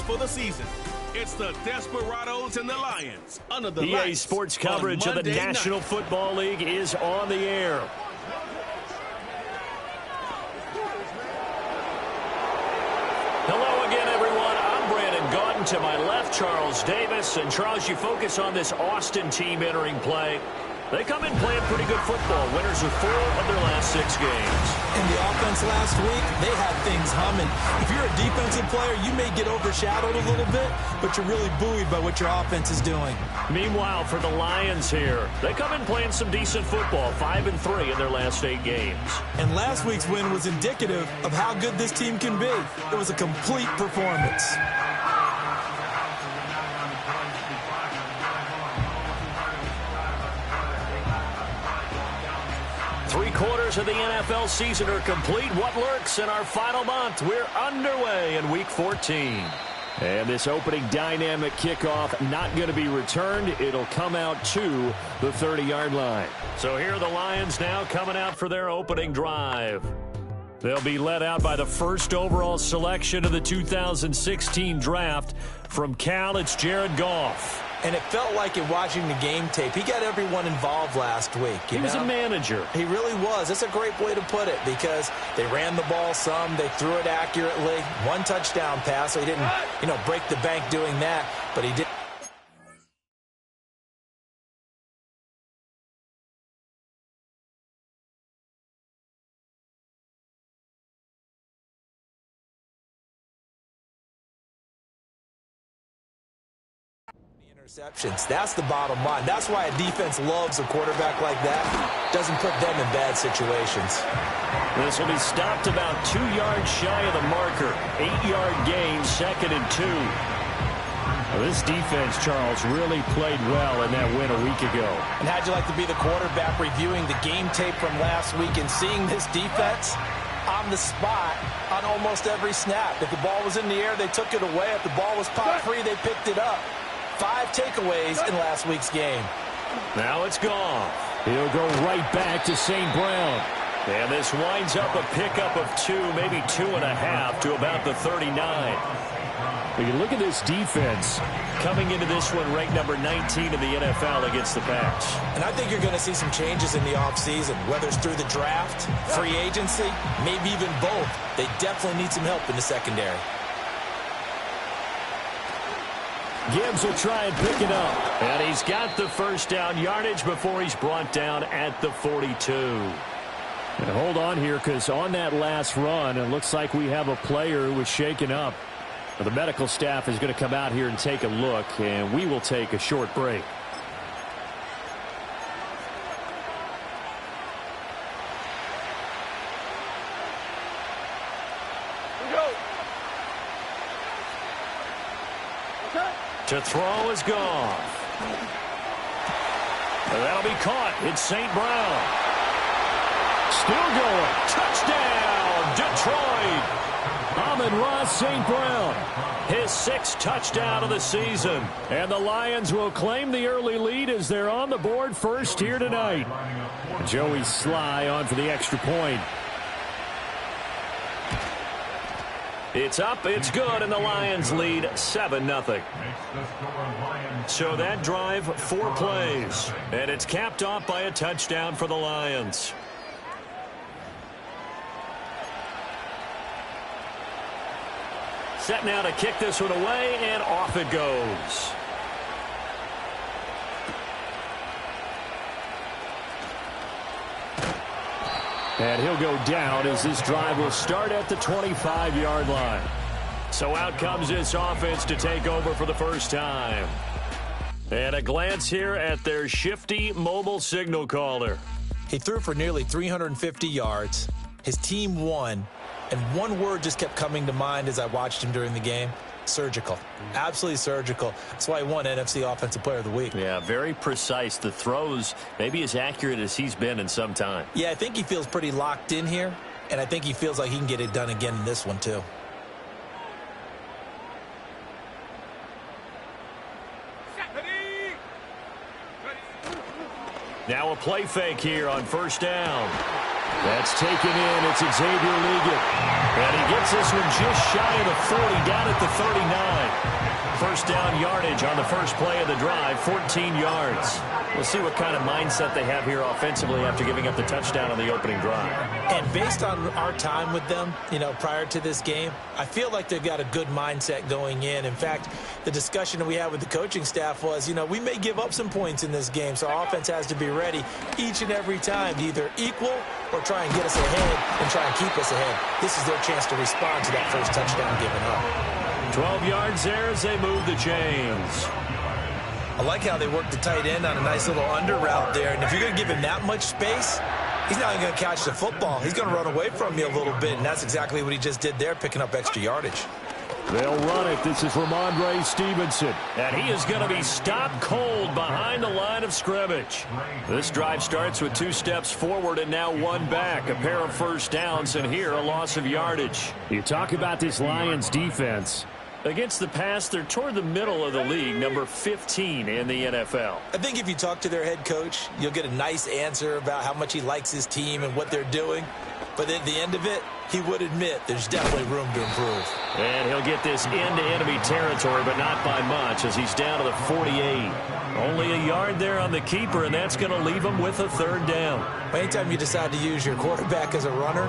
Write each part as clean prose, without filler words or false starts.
for the season. It's the Desperados and the Lions under the EA lights. Sports coverage of the National Football League is on the air. Hello again, everyone. I'm Brandon Gaudin. To my left, Charles Davis. And Charles, you focus on this Austin team entering play. They come in playing pretty good football. Winners of 4 of their last 6 games. In the offense last week, they had things humming. If you're a defensive player, you may get overshadowed a little bit, but you're really buoyed by what your offense is doing. Meanwhile, for the Lions here, they come in playing some decent football, 5-3 in their last 8 games. And last week's win was indicative of how good this team can be. It was a complete performance. Three-quarters of the NFL season are complete. What lurks in our final month? We're underway in Week 14. And this opening dynamic kickoff not going to be returned. It'll come out to the 30-yard line. So here are the Lions now coming out for their opening drive. They'll be led out by the first overall selection of the 2016 draft. From Cal, it's Jared Goff. And it felt like in watching the game tape, he got everyone involved last week. He was a manager. He really was. That's a great way to put it because they ran the ball some. They threw it accurately. 1 touchdown pass, so he didn't, break the bank doing that, but he did. Interceptions. That's the bottom line. That's why a defense loves a quarterback like that. Doesn't put them in bad situations. This will be stopped about 2 yards shy of the marker. 8-yard gain, 2nd and 2. Well, this defense, Charles, really played well in that win a week ago. And how'd you like to be the quarterback reviewing the game tape from last week and seeing this defense on the spot on almost every snap? If the ball was in the air, they took it away. If the ball was pop free, they picked it up. 5 takeaways in last week's game. Now it's gone. He'll go right back to St. Brown. And this winds up a pickup of 2, maybe 2.5 to about the 39. But you look at this defense coming into this one ranked number 19 in the NFL against the pass. And I think you're going to see some changes in the offseason, whether it's through the draft, free agency, maybe even both. They definitely need some help in the secondary. Gibbs will try and pick it up. And he's got the first down yardage before he's brought down at the 42. And hold on here, because on that last run, it looks like we have a player who was shaken up. The medical staff is going to come out here and take a look, and we will take a short break. To throw is gone. That'll be caught. It's St. Brown. Still going. Touchdown, Detroit. Amon-Ra St. Brown. His 6th touchdown of the season. And the Lions will claim the early lead as they're on the board first here tonight. Joey Sly on for the extra point. It's up, it's good, and the Lions lead 7-0. So that drive, 4 plays, and it's capped off by a touchdown for the Lions. Set now to kick this one away, and off it goes. And he'll go down as this drive will start at the 25-yard line. So out comes this offense to take over for the first time. And a glance here at their shifty mobile signal caller. He threw for nearly 350 yards. His team won. And one word just kept coming to mind as I watched him during the game. Surgical. Absolutely surgical. That's why he won NFC Offensive Player of the Week. Yeah, very precise. The throws maybe as accurate as he's been in some time. Yeah, I think he feels pretty locked in here, and I think he feels like he can get it done again in this one too. Now a play fake here on first down. That's taken in. It's Xavier Liggett. And he gets this one just shy of the 40, down at the 39. first down yardage on the first play of the drive, 14 yards. We'll see what kind of mindset they have here offensively after giving up the touchdown on the opening drive. And based on our time with them, prior to this game, I feel like they've got a good mindset going in. In fact, the discussion that we had with the coaching staff was, we may give up some points in this game, so our offense has to be ready each and every time to either equal or try and get us ahead and try and keep us ahead. This is their chance to respond to that first touchdown given up. 12 yards there as they move the chains. I like how they work the tight end on a nice little under route there. And if you're going to give him that much space, he's not even going to catch the football. He's going to run away from you a little bit, and that's exactly what he just did there, picking up extra yardage. They'll run it. This is Ramondre Stevenson. And he is going to be stopped cold behind the line of scrimmage. This drive starts with 2 steps forward and now 1 back. A pair of first downs, and here a loss of yardage. You talk about this Lions defense. Against the pass, they're toward the middle of the league, number 15 in the NFL. I think if you talk to their head coach, you'll get a nice answer about how much he likes his team and what they're doing. But at the end of it, he would admit there's definitely room to improve. And he'll get this into enemy territory, but not by much, as he's down to the 48. Only a yard there on the keeper, and that's going to leave him with a third down. Anytime you decide to use your quarterback as a runner,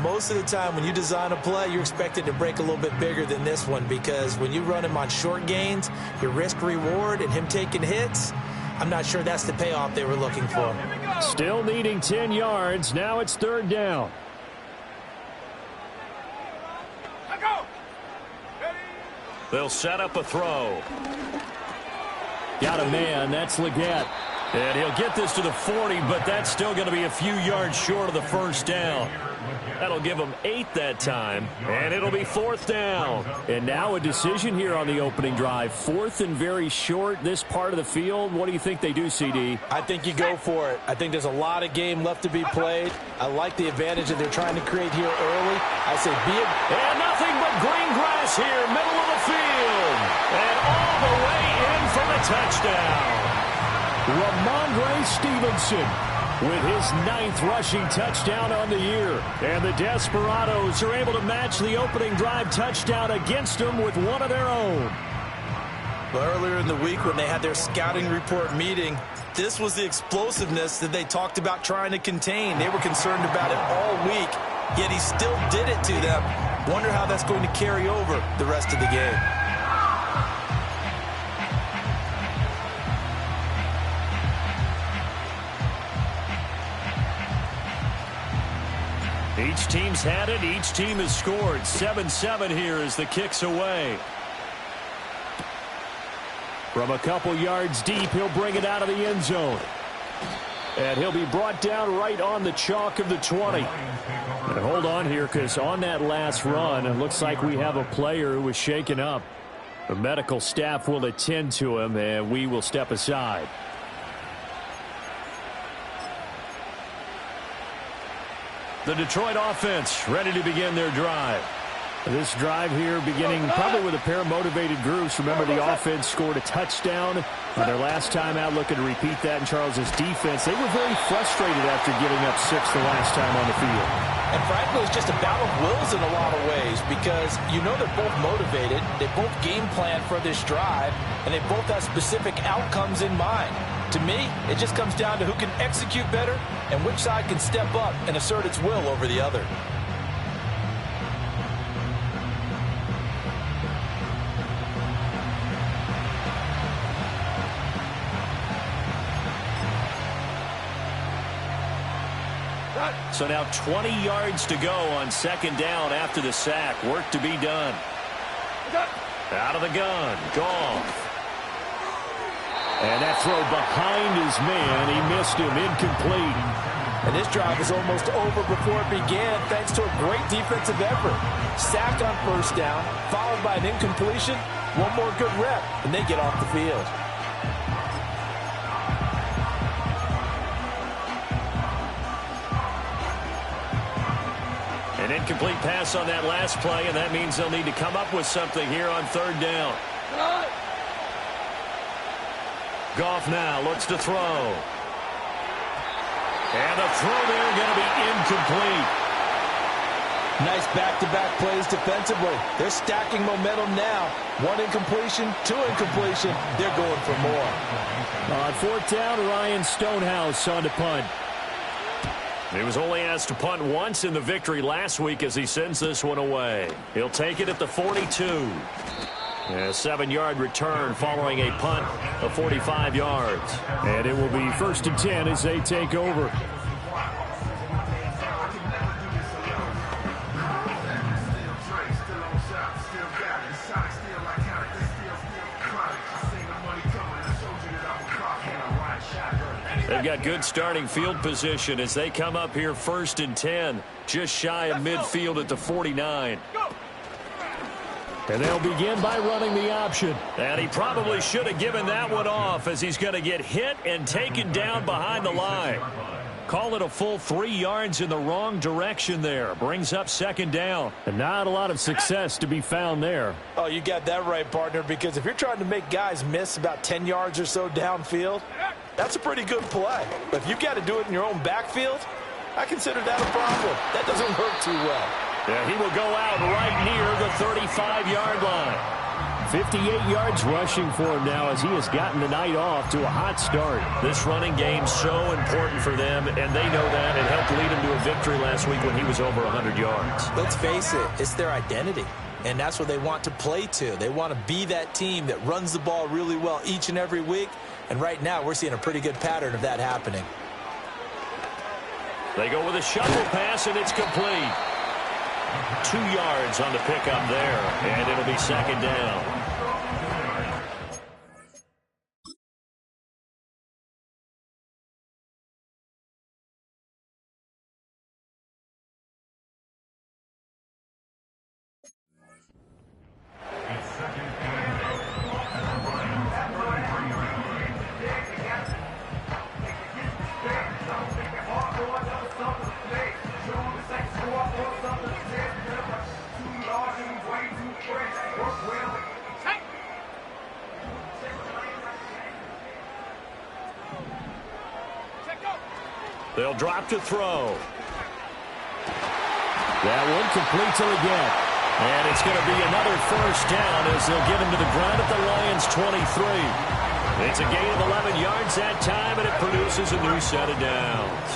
most of the time when you design a play, you're expected to break a little bit bigger than this one, because when you run him on short gains, your risk-reward and him taking hits, I'm not sure that's the payoff they were looking for. Still needing 10 yards. Now it's third down. They'll set up a throw. Got a man. That's Leggett. And he'll get this to the 40, but that's still going to be a few yards short of the first down. That'll give them 8 that time, and it'll be fourth down. And now a decision here on the opening drive. Fourth and very short, this part of the field. What do you think they do, CD? I think you go for it. I think there's a lot of game left to be played. I like the advantage that they're trying to create here early. I say be it. And nothing but green grass here, middle of the field. And all the way in for the touchdown. Ramondre Stevenson with his 9th rushing touchdown on the year. And the Desperados are able to match the opening drive touchdown against them with one of their own. Well, earlier in the week when they had their scouting report meeting, this was the explosiveness that they talked about trying to contain. They were concerned about it all week, yet he still did it to them. Wonder how that's going to carry over the rest of the game. Each team's had it. Each team has scored. 7-7 here as the kick's away. From a couple yards deep, he'll bring it out of the end zone. And he'll be brought down right on the chalk of the 20. And hold on here, because on that last run, it looks like we have a player who was shaken up. The medical staff will attend to him, and we will step aside. The Detroit offense ready to begin their drive. This drive here beginning probably with a pair of motivated groups. Remember, the offense scored a touchdown on their last time out, looking to repeat that in Charles's defense. They were very frustrated after giving up 6 the last time on the field. And frankly, it's just a battle of wills in a lot of ways, because they're both motivated, they both game plan for this drive, and they both have specific outcomes in mind. To me, it just comes down to who can execute better and which side can step up and assert its will over the other. So now 20 yards to go on second down after the sack. Work to be done. Out of the gun, Goff. And that throw behind his man. He missed him, incomplete. And this drive is almost over before it began, thanks to a great defensive effort. Sack on first down, followed by an incompletion. One more good rep, and they get off the field. An incomplete pass on that last play, and that means they'll need to come up with something here on third down. Goff now looks to throw. And the throw there going to be incomplete. Nice back-to-back plays defensively. They're stacking momentum now. 1 incompletion, 2 incompletion. They're going for more. On 4th down, Ryan Stonehouse on to punt. He was only asked to punt once in the victory last week as he sends this one away. He'll take it at the 42. A 7-yard return following a punt of 45 yards. And it will be 1st and 10 as they take over. They've got good starting field position as they come up here 1st and 10, just shy of midfield at the 49. And they'll begin by running the option. And he probably should have given that one off as he's going to get hit and taken down behind the line. Call it a full 3 yards in the wrong direction there. Brings up 2nd down. And not a lot of success to be found there. Oh, you got that right, partner, because if you're trying to make guys miss about 10 yards or so downfield, that's a pretty good play. But if you've got to do it in your own backfield, I consider that a problem. That doesn't work too well. Yeah, he will go out right near the 35-yard line. 58 yards rushing for him now as he has gotten the night off to a hot start. This running game so important for them, and they know that. It helped lead him to a victory last week when he was over 100 yards. Let's face it, it's their identity, and that's what they want to play to. They want to be that team that runs the ball really well each and every week, and right now we're seeing a pretty good pattern of that happening. They go with a shovel pass, and it's complete. 2 yards on the pickup there, and it'll be 2nd down. They'll drop to throw. That one complete till again. And it's going to be another 1st down as they'll get him to the ground at the Lions' 23. It's a gain of 11 yards that time, and it produces a new set of downs.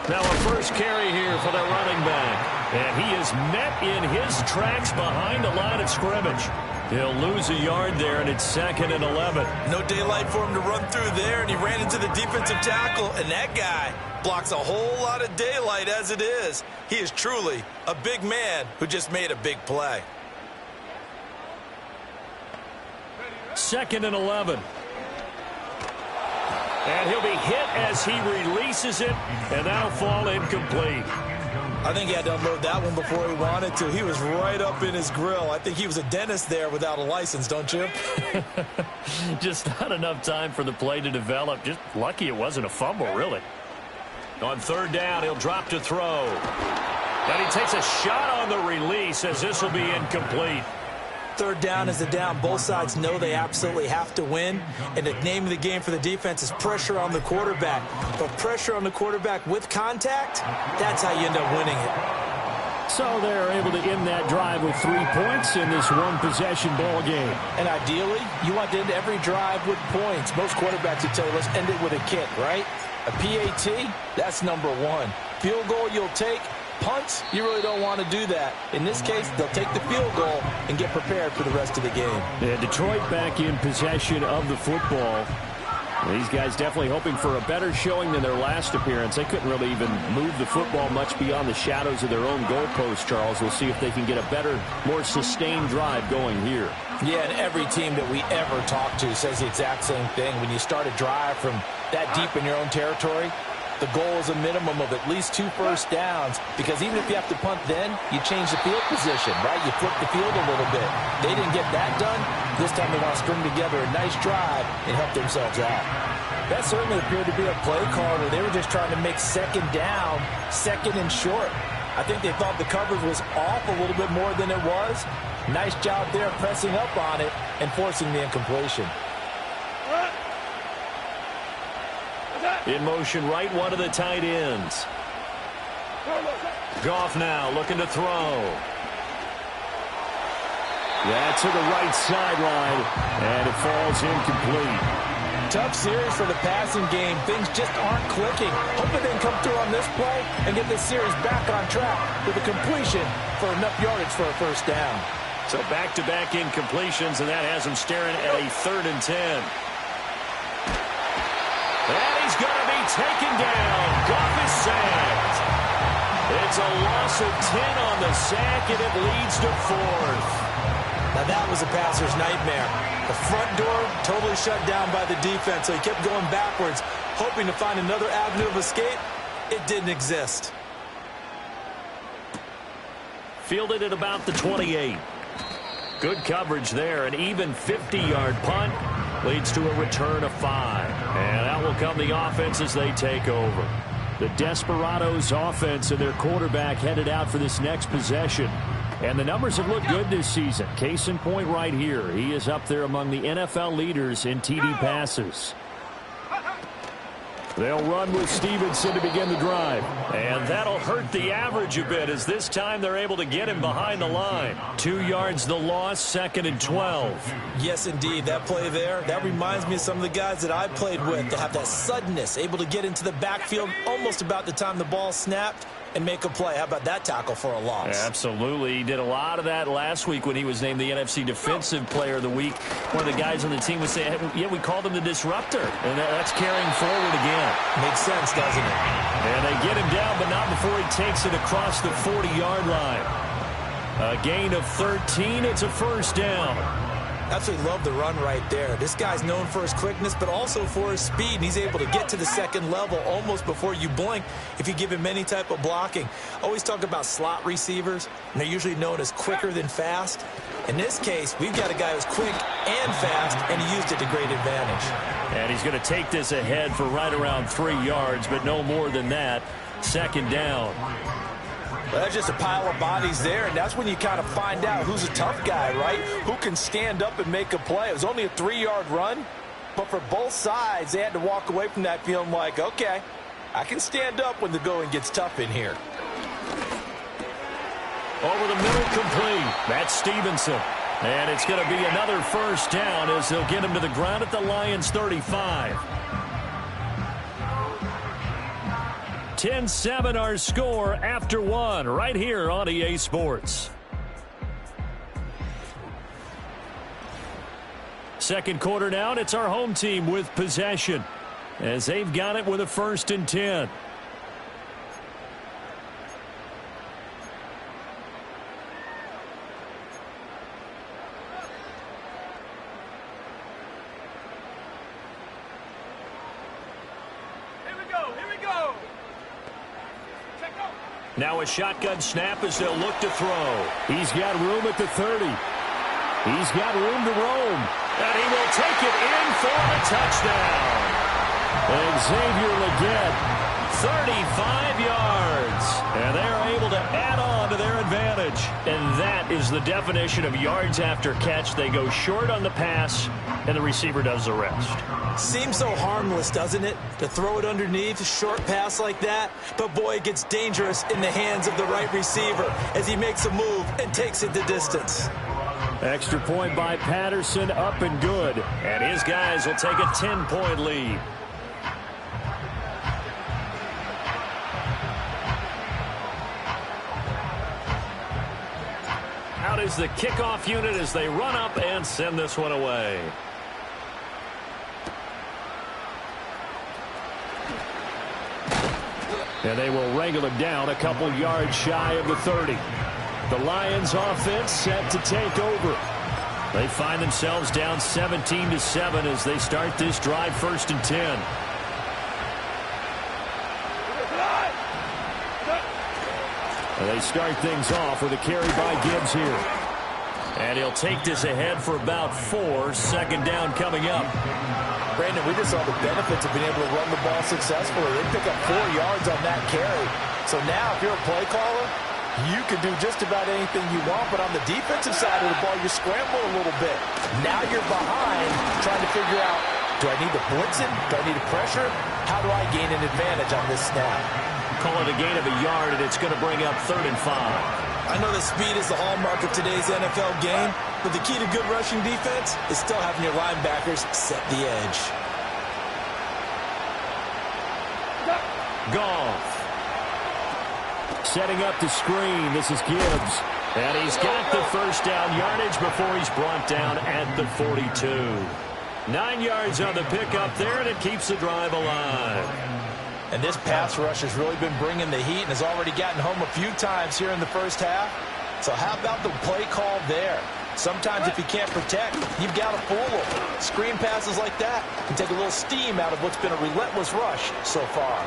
Now a first carry here for the running back. And he is met in his tracks behind the line of scrimmage. He'll lose a yard there, and it's 2nd and 11. No daylight for him to run through there, and he ran into the defensive tackle, and that guy blocks a whole lot of daylight as it is. He is truly a big man who just made a big play. 2nd and 11. And he'll be hit as he releases it, and that'll fall incomplete. I think he had to unload that one before he wanted to. He was right up in his grill. I think he was a dentist there without a license, don't you? Just not enough time for the play to develop. Just lucky it wasn't a fumble, really. On 3rd down, he'll drop to throw. And he takes a shot on the release as this will be incomplete. 3rd down is the down. Both sides know they absolutely have to win. And the name of the game for the defense is pressure on the quarterback. But pressure on the quarterback with contact, that's how you end up winning it. So they're able to end that drive with 3 points in this one-possession ball game. And ideally, you want to end every drive with points. Most quarterbacks would tell you, let's end it with a kick, right? A PAT, that's number 1. Field goal you'll take. Punts, you really don't want to do that. In this case, they'll take the field goal and get prepared for the rest of the game. Yeah, Detroit back in possession of the football. These guys definitely hoping for a better showing than their last appearance. They couldn't really even move the football much beyond the shadows of their own goalpost, Charles. We'll see if they can get a better, more sustained drive going here. Yeah, and every team that we ever talk to says the exact same thing. When you start a drive from that deep in your own territory, the goal is a minimum of at least 2 first downs, because even if you have to punt then, you change the field position, right? You flip the field a little bit. They didn't get that done. This time they want to string together a nice drive and help themselves out. That certainly appeared to be a play call where they were just trying to make 2nd down, 2nd and short. I think they thought the coverage was off a little bit more than it was. Nice job there of pressing up on it and forcing the incompletion. 2nd In motion right, one of the tight ends. Goff now looking to throw. That's to the right sideline, and it falls incomplete. Tough series for the passing game. Things just aren't clicking. Hoping they can come through on this play and get this series back on track with a completion for enough yardage for a first down. So back-to-back incompletions, and that has him staring at a 3rd and 10. And he's going to be taken down. Goff is sacked. It's a loss of 10 on the sack, and it leads to 4th. Now that was a passer's nightmare. The front door totally shut down by the defense, so he kept going backwards, hoping to find another avenue of escape. It didn't exist. Fielded at about the 28. Good coverage there. An even 50-yard punt leads to a return of 5. And out will come the offense as they take over. The Desperados offense and their quarterback headed out for this next possession. And the numbers have looked good this season. Case in point right here. He is up there among the NFL leaders in TD passes. They'll run with Stevenson to begin the drive. And that'll hurt the average a bit as this time they're able to get him behind the line. 2 yards the loss, 2nd and 12. Yes, indeed. That play there, that reminds me of some of the guys that I played with that have that suddenness, able to get into the backfield almost about the time the ball snapped and make a play. How about that tackle for a loss? Absolutely. He did a lot of that last week when he was named the NFC Defensive Player of the Week. One of the guys on the team would say, yeah, we called him the disruptor. And that's carrying forward again. Makes sense, doesn't it? And they get him down, but not before he takes it across the 40-yard line. A gain of 13. It's a first down. Absolutely love the run right there. This guy's known for his quickness, but also for his speed. And he's able to get to the second level almost before you blink if you give him any type of blocking. Always talk about slot receivers, and they're usually known as quicker than fast. In this case, we've got a guy who's quick and fast, and he used it to great advantage. And he's going to take this ahead for right around 3 yards, but no more than that. 2nd down. Well, that's just a pile of bodies there, and that's when you kind of find out who's a tough guy, right? Who can stand up and make a play. It was only a 3-yard run, but for both sides, they had to walk away from that feeling like, okay, I can stand up when the going gets tough in here. Over the middle, complete. That's Stevenson. And it's going to be another first down as they'll get him to the ground at the Lions' 35. 10-7 our score after 1 right here on EA Sports. Second quarter now, and it's our home team with possession as they've got it with a 1st and 10. Now a shotgun snap as they'll look to throw. He's got room at the 30. He's got room to roam. And he will take it in for the touchdown. And Xavier Legette, 35 yards. And they're able to add on to their advantage. And that is the definition of yards after catch. They go short on the pass, and the receiver does the rest. Seems so harmless, doesn't it? To throw it underneath, a short pass like that. But boy, it gets dangerous in the hands of the right receiver as he makes a move and takes it the distance. Extra point by Patterson, up and good. And his guys will take a 10-point lead. Out is the kickoff unit as they run up and send this one away. And they will wrangle him down a couple yards shy of the 30. The Lions offense set to take over. They find themselves down 17-7 as they start this drive 1st and 10. And they start things off with a carry by Gibbs here. And he'll take this ahead for about 4. 2nd down coming up. Brandon, we just saw the benefits of being able to run the ball successfully. They pick up 4 yards on that carry. So now if you're a play caller, you can do just about anything you want. But on the defensive side of the ball, you scramble a little bit. Now you're behind trying to figure out Do I need to blitz him? Do I need to pressure him? How do I gain an advantage on this snap? Call it a gain of a yard, and it's going to bring up 3rd and 5. I know that speed is the hallmark of today's NFL game, but the key to good rushing defense is still having your linebackers set the edge. Goff. Setting up the screen. This is Gibbs. And he's got the first down yardage before he's brought down at the 42. 9 yards on the pickup there, and it keeps the drive alive. And this pass rush has really been bringing the heat and has already gotten home a few times here in the first half. So how about the play call there? Sometimes if you can't protect, you've got to fool them. Screen passes like that can take a little steam out of what's been a relentless rush so far.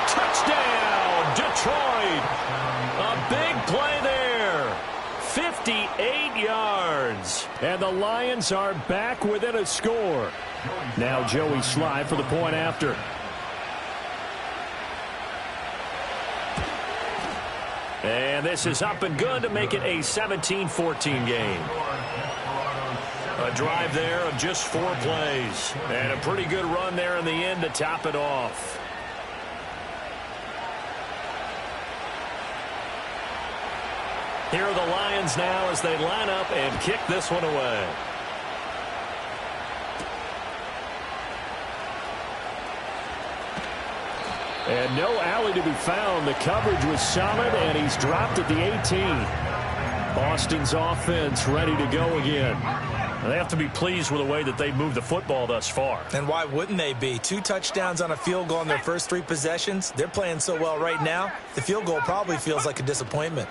Touchdown, Detroit. A big play there. 58 yards. And the Lions are back within a score. Now Joey Sly for the point after. And this is up and good to make it a 17-14 game. A drive there of just 4 plays. And a pretty good run there in the end to top it off. Here are the Lions now as they line up and kick this one away. And no alley to be found. The coverage was solid, and he's dropped at the 18. Boston's offense ready to go again. They have to be pleased with the way that they moved the football thus far. And why wouldn't they be? 2 touchdowns on a field goal in their first 3 possessions. They're playing so well right now, the field goal probably feels like a disappointment.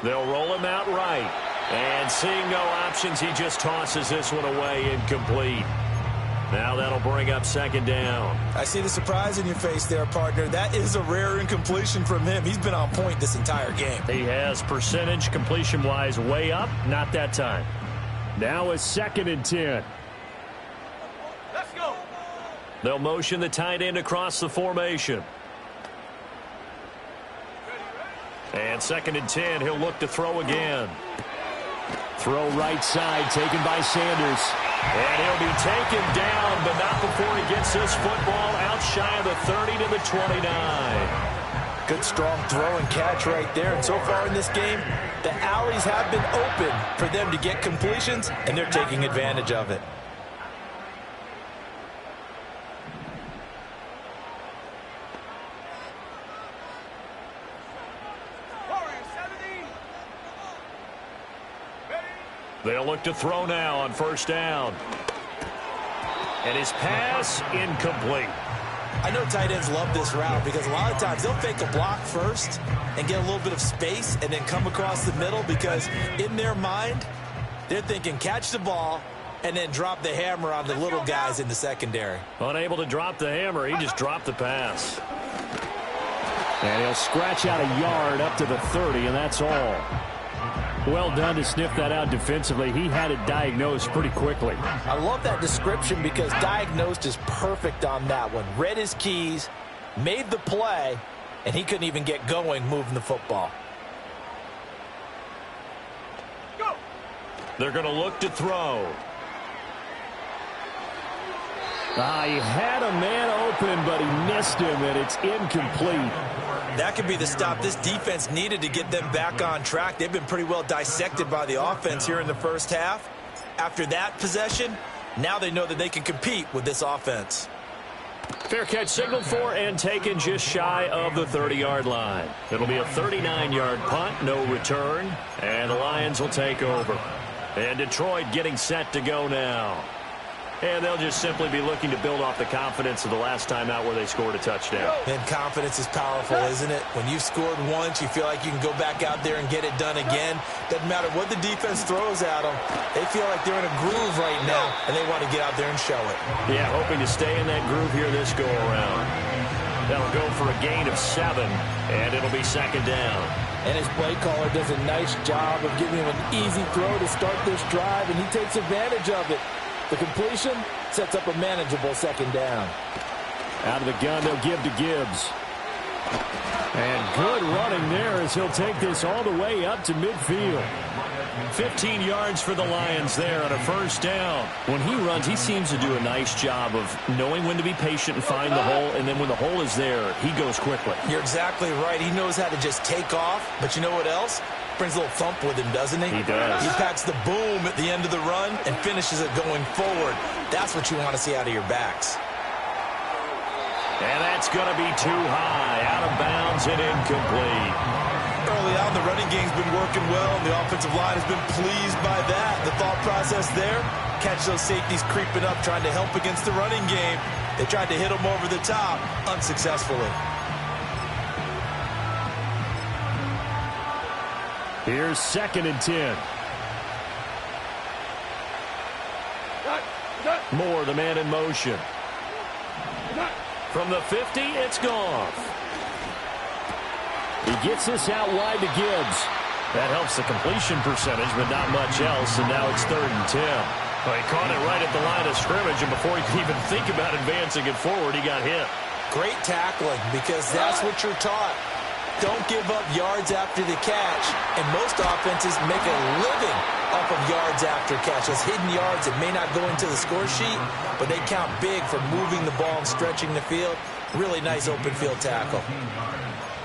They'll roll him out right. And seeing no options, he just tosses this one away incomplete. Now that'll bring up 2nd down. I see the surprise in your face there, partner. That is a rare incompletion from him. He's been on point this entire game. He has percentage completion-wise way up. Not that time. Now it's 2nd and 10. Let's go. They'll motion the tight end across the formation. And 2nd and 10, he'll look to throw again. Throw right side, taken by Sanders. And he'll be taken down, but not before he gets this football out shy of the 30 to the 29. Good strong throw and catch right there. And so far in this game, the alleys have been open for them to get completions, and they're taking advantage of it. They'll look to throw now on 1st down. And his pass incomplete. I know tight ends love this route because a lot of times they'll fake a block first and get a little bit of space and then come across the middle because in their mind, they're thinking catch the ball and then drop the hammer on the little guys in the secondary. Unable to drop the hammer, he just dropped the pass. And he'll scratch out a yard up to the 30, and that's all. Well done to sniff that out defensively. He had it diagnosed pretty quickly. I love that description because diagnosed is perfect on that one. Read his keys, made the play, and he couldn't even get going moving the football. Go. They're going to look to throw. He had a man open, but he missed him, and it's incomplete. That could be the stop this defense needed to get them back on track. They've been pretty well dissected by the offense here in the first half. After that possession, now they know that they can compete with this offense. Fair catch signaled for and taken just shy of the 30-yard line. It'll be a 39-yard punt, no return, and the Lions will take over. And Detroit getting set to go now. And they'll just simply be looking to build off the confidence of the last time out where they scored a touchdown. And confidence is powerful, isn't it? When you've scored once, you feel like you can go back out there and get it done again. Doesn't matter what the defense throws at them. They feel like they're in a groove right now, and they want to get out there and show it. Yeah, hoping to stay in that groove here this go-around. That'll go for a gain of 7, and it'll be 2nd down. And his play caller does a nice job of giving him an easy throw to start this drive, and he takes advantage of it. The completion sets up a manageable 2nd down. Out of the gun, they'll give to Gibbs. And good running there as he'll take this all the way up to midfield. 15 yards for the Lions there on a first down. When he runs, he seems to do a nice job of knowing when to be patient and find the hole, and then when the hole is there, he goes quickly. You're exactly right. He knows how to just take off, but you know what else? Brings a little thump with him, doesn't he? He does. He packs the boom at the end of the run and finishes it going forward. That's what you want to see out of your backs. And that's going to be too high, out of bounds and incomplete. Early on, the running game's been working well, and the offensive line has been pleased by that. The thought process there, catch those safeties creeping up, trying to help against the running game. They tried to hit them over the top, unsuccessfully. Here's 2nd and 10. Moore, the man in motion. From the 50, it's gone. He gets this out wide to Gibbs. That helps the completion percentage, but not much else, and now it's 3rd and 10. Well, he caught it right at the line of scrimmage, and before he could even think about advancing it forward, he got hit. Great tackling, because that's what you're taught. Don't give up yards after the catch, and most offenses make a living off of yards after catch. Those hidden yards that may not go into the score sheet, but they count big for moving the ball and stretching the field. Really nice open field tackle.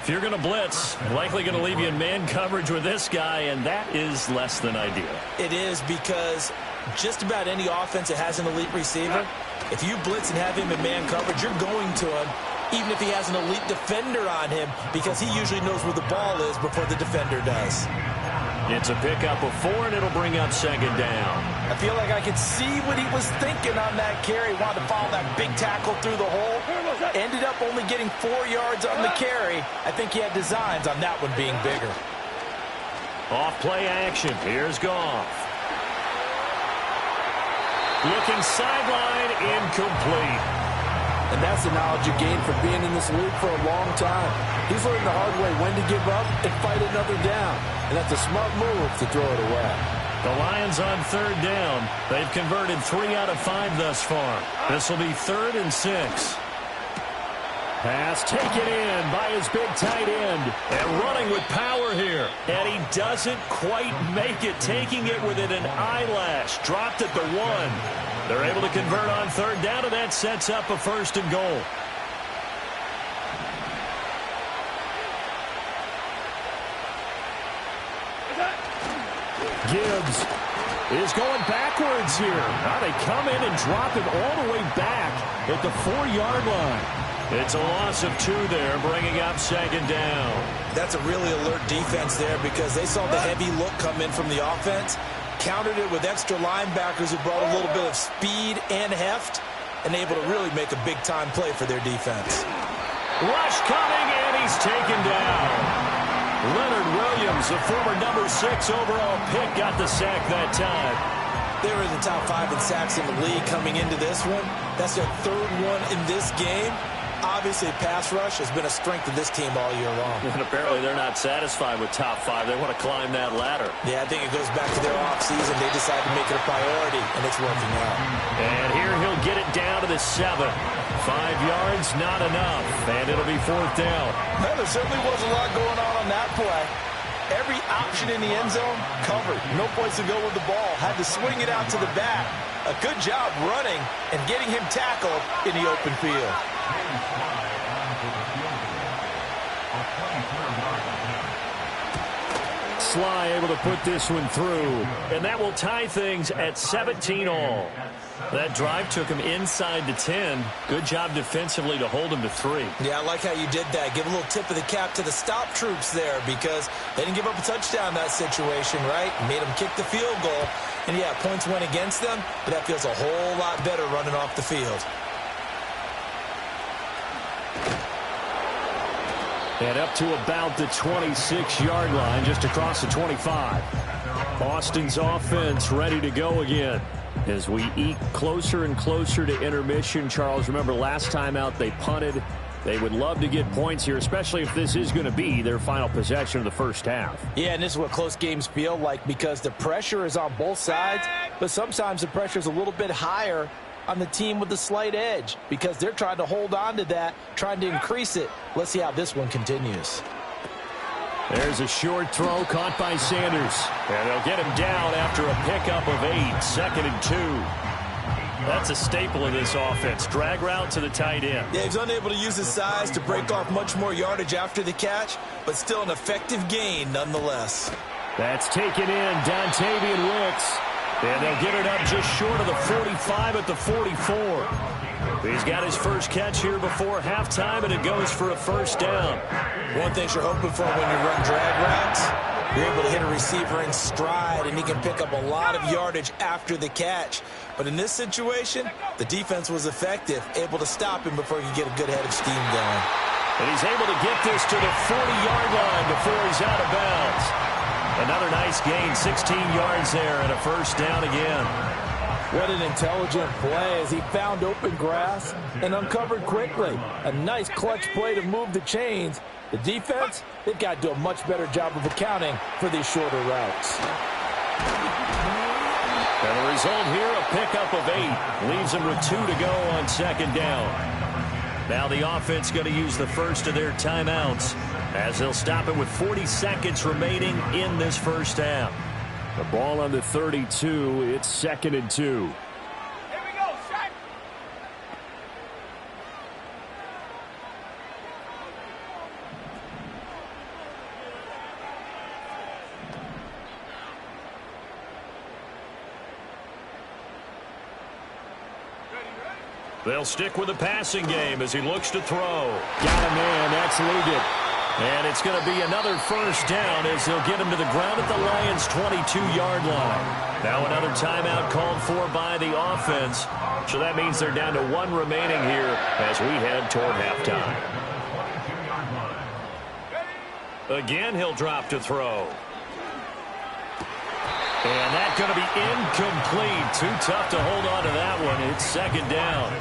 If you're going to blitz, likely going to leave you in man coverage with this guy, and that is less than ideal. It is, because just about any offense that has an elite receiver, if you blitz and have him in man coverage, you're going to him, even if he has an elite defender on him, because he usually knows where the ball is before the defender does. It's a pickup of 4, and it'll bring up 2nd down. I feel like I could see what he was thinking on that carry. Wanted to follow that big tackle through the hole. Ended up only getting 4 yards on the carry. I think he had designs on that one being bigger. Off play action. Here's Goff. Looking sideline, incomplete. And that's the knowledge you gain from being in this league for a long time. He's learned the hard way when to give up and fight another down. And that's a smart move to throw it away. The Lions on 3rd down. They've converted 3 out of 5 thus far. This will be 3rd and 6. Pass taken in by his big tight end. And running with power here. And he doesn't quite make it. Taking it within an eyelash. Dropped at the 1. They're able to convert on 3rd down, and that sets up a 1st and goal. Gibbs is going backwards here. Now they come in and drop him all the way back at the 4-yard line. It's a loss of 2 there, bringing up 2nd down. That's a really alert defense there, because they saw the heavy look come in from the offense, countered it with extra linebackers who brought a little bit of speed and heft, and able to really make a big-time play for their defense. Rush coming, and he's taken down. Leonard Williams, the former number 6 overall pick, got the sack that time. They were in the top 5 in sacks in the league coming into this one. That's their 3rd one in this game. Obviously, pass rush has been a strength of this team all year long. And apparently they're not satisfied with top 5. They want to climb that ladder. Yeah, I think it goes back to their offseason. They decided to make it a priority, and it's working out. And here he'll get it down to the 7. 5 yards, not enough. And it'll be 4th down. Well, there certainly was a lot going on that play. Every option in the end zone covered. No place to go with the ball. Had to swing it out to the back. A good job running and getting him tackled in the open field. Sly able to put this one through, and that will tie things at 17 all. That drive took him inside the 10. Good job defensively to hold him to 3. Yeah, I like how you did that. Give a little tip of the cap to the stop troops there, because they didn't give up a touchdown in that situation, right? Made them kick the field goal. And yeah, points went against them, but that feels a whole lot better running off the field. And up to about the 26-yard line, just across the 25. Boston's offense ready to go again. As we eke closer and closer to intermission, Charles, remember last time out they punted. They would love to get points here, especially if this is going to be their final possession of the first half. Yeah, and this is what close games feel like, because the pressure is on both sides, but sometimes the pressure is a little bit higher on the team with the slight edge because they're trying to hold on to that, trying to increase it. Let's see how this one continues. There's a short throw caught by Sanders. And they'll get him down after a pickup of 8, 2nd and 2. That's a staple of this offense. Drag route to the tight end. Yeah, he's unable to use his size to break off much more yardage after the catch, but still an effective gain nonetheless. That's taken in, Dontavian Wicks. And they'll get it up just short of the 45 at the 44. He's got his first catch here before halftime, and it goes for a first down. One thing you're hoping for when you run drag routes, you're able to hit a receiver in stride, and he can pick up a lot of yardage after the catch. But in this situation, the defense was effective, able to stop him before he could get a good head of steam going. And he's able to get this to the 40-yard line before he's out of bounds. Another nice gain, 16 yards there, and a first down again. What an intelligent play as he found open grass and uncovered quickly. A nice clutch play to move the chains. The defense, they've got to do a much better job of accounting for these shorter routes. And the result here, a pickup of 8. Leaves them with 2 to go on second down. Now the offense going to use the first of their timeouts as they'll stop it with 40 seconds remaining in this first half. The ball on the 32. It's 2nd and 2. They'll stick with the passing game as he looks to throw. Got a man. That's Liggett. And it's going to be another first down as they'll get him to the ground at the Lions' 22-yard line. Now another timeout called for by the offense. So that means they're down to 1 remaining here as we head toward halftime. Again, he'll drop to throw. And that's going to be incomplete. Too tough to hold on to that one. It's second down.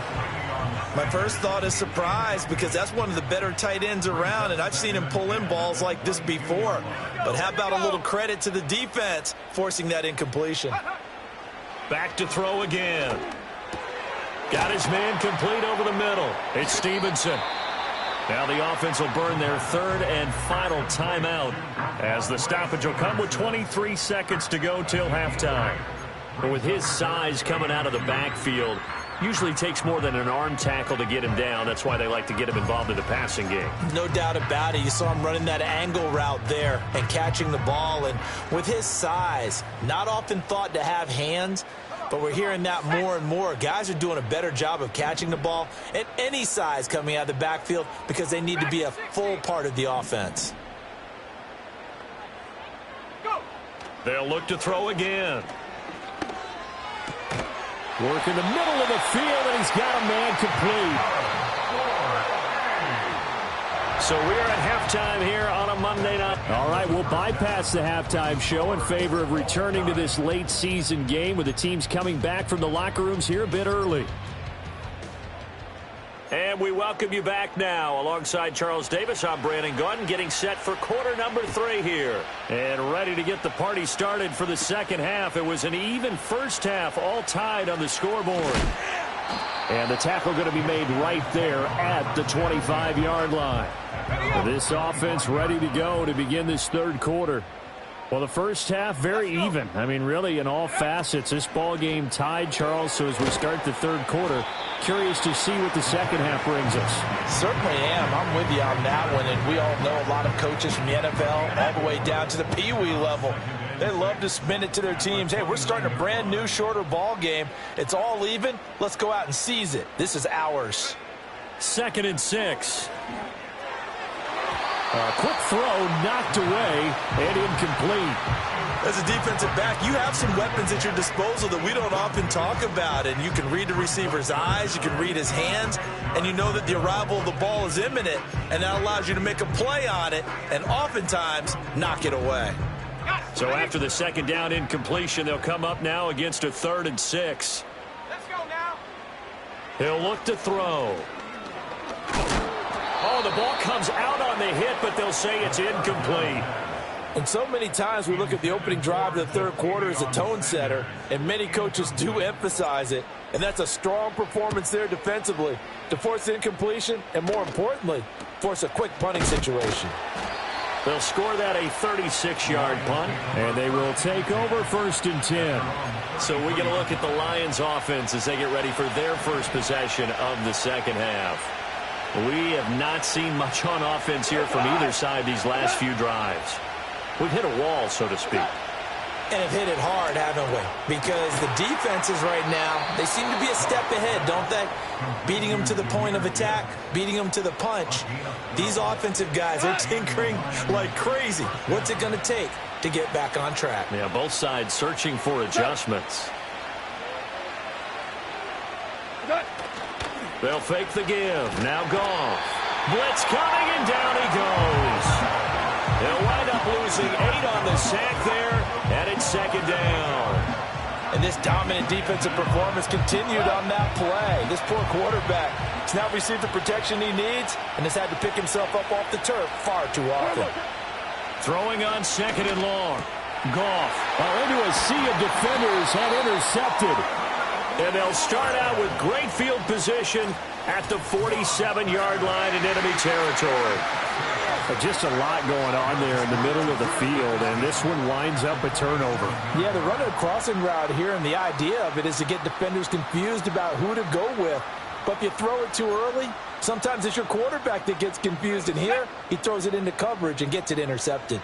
My first thought is surprise because that's one of the better tight ends around, and I've seen him pull in balls like this before. But how about a little credit to the defense forcing that incompletion? Back to throw again. Got his man complete over the middle. It's Stevenson. Now the offense will burn their 3rd and final timeout as the stoppage will come with 23 seconds to go till halftime. But with his size coming out of the backfield, usually takes more than an arm tackle to get him down. That's why they like to get him involved in the passing game. No doubt about it. You saw him running that angle route there and catching the ball. And with his size, not often thought to have hands, but we're hearing that more and more. Guys are doing a better job of catching the ball at any size coming out of the backfield because they need to be a full part of the offense. They'll look to throw again. Work in the middle of the field, and he's got a man complete. So we're at halftime here on a Monday night. All right, we'll bypass the halftime show in favor of returning to this late season game with the teams coming back from the locker rooms here a bit early. And we welcome you back now. Alongside Charles Davis, I'm Brandon Gordon, getting set for quarter number 3 here. And ready to get the party started for the second half. It was an even first half, all tied on the scoreboard. And the tackle going to be made right there at the 25-yard line. This offense ready to go to begin this third quarter. Well, the first half, very even. I mean, really, in all facets, this ball game tied, Charles. So as we start the third quarter, curious to see what the second half brings us. Certainly am. I'm with you on that one. And we all know a lot of coaches from the NFL all the way down to the Pee Wee level. They love to spin it to their teams. Hey, we're starting a brand new, shorter ball game. It's all even. Let's go out and seize it. This is ours. 2nd and 6. A quick throw knocked away and incomplete. As a defensive back, you have some weapons at your disposal that we don't often talk about. And you can read the receiver's eyes, you can read his hands, and you know that the arrival of the ball is imminent, and that allows you to make a play on it and oftentimes knock it away. So after the second down incompletion, they'll come up now against a 3rd and 6. Let's go now. He'll look to throw. Oh, the ball comes out on the hit, but they'll say it's incomplete. And so many times we look at the opening drive of the third quarter as a tone setter, and many coaches do emphasize it. And that's a strong performance there defensively to force incompletion and, more importantly, force a quick punting situation. They'll score that a 36-yard punt, and they will take over 1st and 10. So we're going to look at the Lions offense as they get ready for their first possession of the second half. We have not seen much on offense here from either side these last few drives. We've hit a wall, so to speak. And have hit it hard, haven't we? Because the defenses right now, they seem to be a step ahead, don't they? Beating them to the point of attack, beating them to the punch. These offensive guys are tinkering like crazy. What's it going to take to get back on track? Yeah, both sides searching for adjustments. They'll fake the give. Now Goff. Blitz coming, and down he goes. They'll wind up losing 8 on the sack there, and it's 2nd down. And this dominant defensive performance continued on that play. This poor quarterback has now received the protection he needs and has had to pick himself up off the turf far too often. Throwing on 2nd and long. Goff into a sea of defenders and intercepted. And they'll start out with great field position at the 47-yard line in enemy territory. Just a lot going on there in the middle of the field, and this one winds up a turnover. Yeah, they're running a crossing route here, and the idea of it is to get defenders confused about who to go with. But if you throw it too early, sometimes it's your quarterback that gets confused, and here he throws it into coverage and gets it intercepted.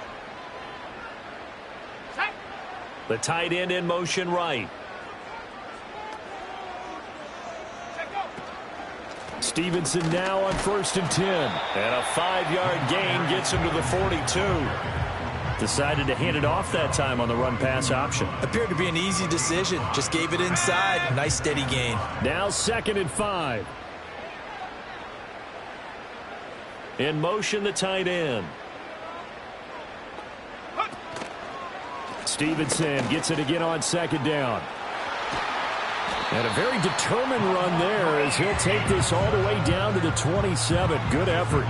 The tight end in motion right. Stevenson now on 1st and 10. And a 5-yard gain gets him to the 42. Decided to hand it off that time on the run-pass option. Appeared to be an easy decision. Just gave it inside. Nice steady gain. Now 2nd and 5. In motion, the tight end. Stevenson gets it again on 2nd down. And a very determined run there as he'll take this all the way down to the 27. Good effort.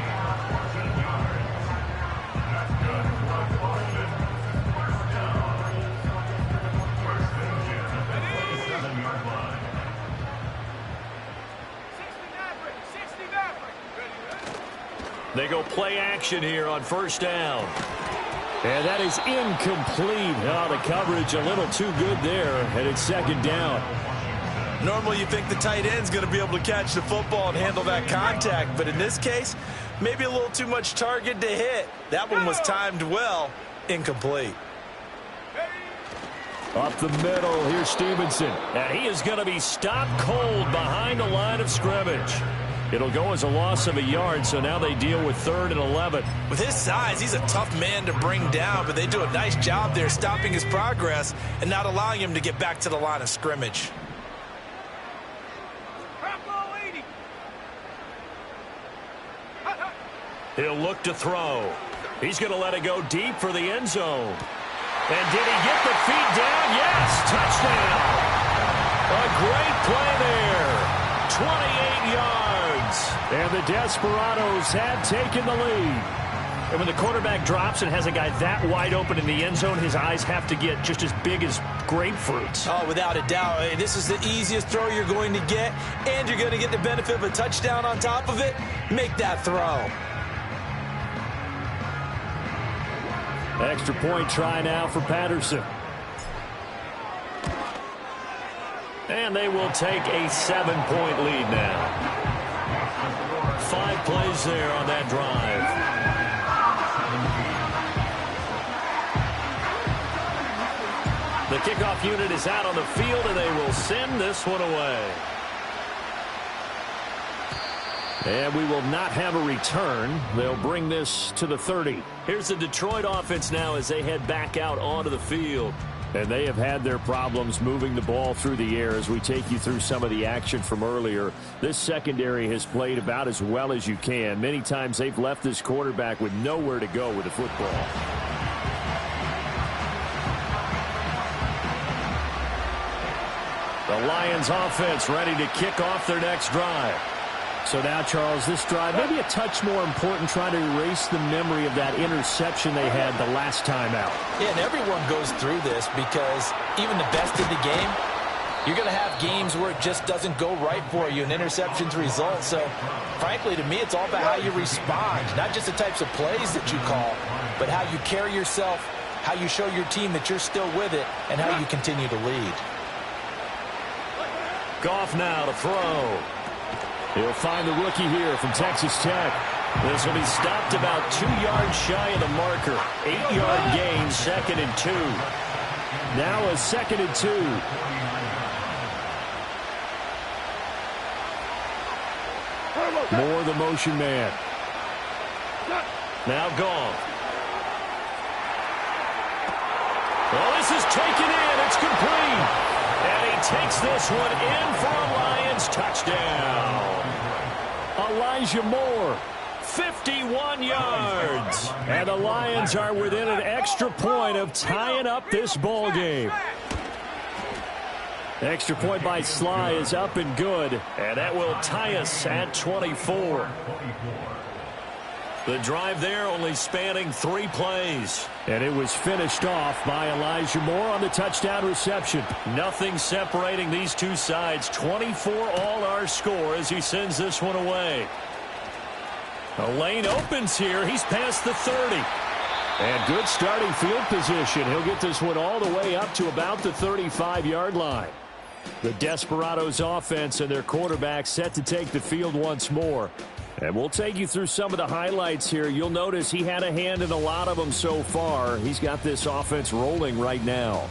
They go play action here on 1st down. And that is incomplete. Oh, the coverage a little too good there, and it's 2nd down. Normally you think the tight end's going to be able to catch the football and handle that contact, but in this case, maybe a little too much target to hit. That one was timed well, incomplete. Up the middle, here's Stevenson. And he is going to be stopped cold behind the line of scrimmage. It'll go as a loss of a yard, so now they deal with 3rd and 11. With his size, he's a tough man to bring down, but they do a nice job there stopping his progress and not allowing him to get back to the line of scrimmage. He'll look to throw. He's going to let it go deep for the end zone. And did he get the feet down? Yes, touchdown. A great play there. 28 yards. And the Desperados have taken the lead. And when the quarterback drops and has a guy that wide open in the end zone, his eyes have to get just as big as grapefruits. Oh, without a doubt. This is the easiest throw you're going to get, and you're going to get the benefit of a touchdown on top of it. Make that throw. Extra point try now for Patterson. And they will take a 7-point lead now. 5 plays there on that drive. The kickoff unit is out on the field, and they will send this one away. And we will not have a return. They'll bring this to the 30. Here's the Detroit offense now as they head back out onto the field. And they have had their problems moving the ball through the air as we take you through some of the action from earlier. This secondary has played about as well as you can. Many times they've left this quarterback with nowhere to go with the football. The Lions offense ready to kick off their next drive. So now, Charles, this drive, maybe a touch more important, trying to erase the memory of that interception they had the last time out. Yeah, and everyone goes through this because even the best in the game, You're going to have games where it just doesn't go right for you and interceptions result. So, frankly, to me, it's all about how you respond. Not just the types of plays that you call, but how you carry yourself, how you show your team that you're still with it, and how you continue to lead. Goff now to throw. He'll find the rookie here from Texas Tech. This will be stopped about 2 yards shy of the marker. 8-yard gain, 2nd and 2. Now a 2nd and 2. Moore, the motion man. Now Goff. Well, this is taken in. It's complete. And he takes this one in for a Lions touchdown. Elijah Moore, 51 yards. And the Lions are within an extra point of tying up this ball game. Extra point by Sly is up and good. And that will tie us at 24. The drive there only spanning 3 plays. And it was finished off by Elijah Moore on the touchdown reception. Nothing separating these two sides. 24 all our score as he sends this one away. A lane opens here. He's past the 30. And good starting field position. He'll get this one all the way up to about the 35-yard line. The Desperados offense and their quarterback set to take the field once more. And we'll take you through some of the highlights here. You'll notice he had a hand in a lot of them so far. He's got this offense rolling right now.